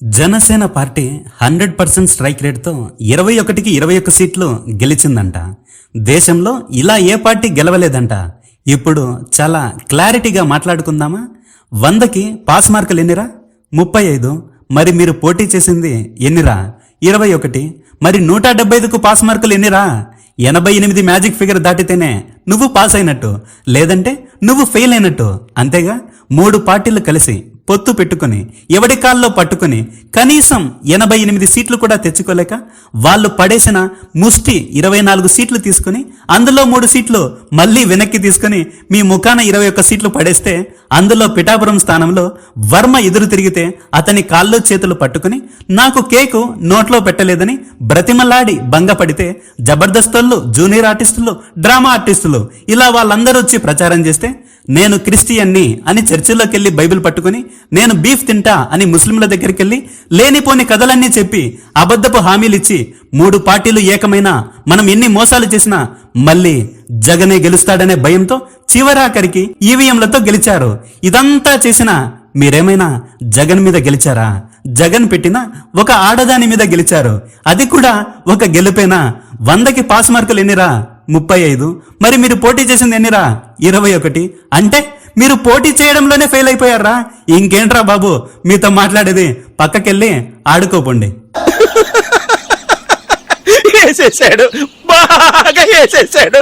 Janasena party 100% strike రేట్తో 21కి 21 సీట్లు గెలిచిందంట. దేశంలో ఇలా ఏ పార్టీ గెలవలేదంట. ఇప్పుడు చాలా క్లారిటీగా మాట్లాడుకుందామా? 100కి పాస్ మార్కులు ఎన్నిరా? 35. మరి మీరు పోటీ చేసింది ఎన్నిరా? 21. మరి 175కు పాస్ మార్కులు ఎన్నిరా? 88 మ్యాజిక్ ఫిగర్ దాటితేనే నువ్వు పాస్ అయినట్టు, లేదంటే నువ్వు ఫెయిల్ అయినట్టు. అంతేగా 3 పార్టీలు కలిసి పొత్తు పెట్టుకుని ఎవడి కాల్లో పట్టుకుని కనీసం 88 సీట్లు కూడా తెచ్చుకోలేక వాళ్ళు పడేసిన ముష్టి 24 సీట్లు తీసుకుని అందులో 3 సీట్లు మళ్ళీ వెనక్కి తీసుకుని మీ ముఖాన 21 సీట్లు పడేస్తే అందులో పిఠాపురం స్థానంలో వర్మ ఎదురు తిరిగితే అతని కాళ్ళు చేతులు పట్టుకుని నాకు కేకు నోట్లో పెట్టలేదని బ్రతిమలాడి భంగపడితే జబర్దస్తోళ్ళు, జూనియర్ ఆర్టిస్టులు, డ్రామా ఆర్టిస్టులు ఇలా వాళ్ళందరూ వచ్చి ప్రచారం చేస్తే నేను క్రిస్టియన్ని అని చర్చిల్లోకి వెళ్ళి బైబిల్ పట్టుకుని నేను బీఫ్ తింటా అని ముస్లింల దగ్గరికి వెళ్ళి లేనిపోని కథలన్నీ చెప్పి అబద్ధపు హామీలిచ్చి 3 పార్టీలు ఏకమైనా మనం ఎన్ని మోసాలు చేసినా మళ్ళీ జగనే గెలుస్తాడనే భయంతో చివరాఖరికి ఈవీఎంలతో గెలిచారు. ఇదంతా చేసినా మీరేమైనా జగన్ మీద గెలిచారా? జగన్ పెట్టిన ఒక ఆడదాని మీద గెలిచారు. అది కూడా ఒక గెలుపేనా? 100కి పాస్ మార్కులు ఎన్నిరా? 35. మరి మీరు పోటీ చేసింది ఎన్నిరా? 21. అంటే మీరు పోటీ చేయడంలోనే ఫెయిల్ అయిపోయారా? ఇంకేంట్రా బాబు మీతో మాట్లాడేది? పక్కకెళ్ళి ఆడుకోపోండి. వేసేసాడు, బాగా వేసేసాడు.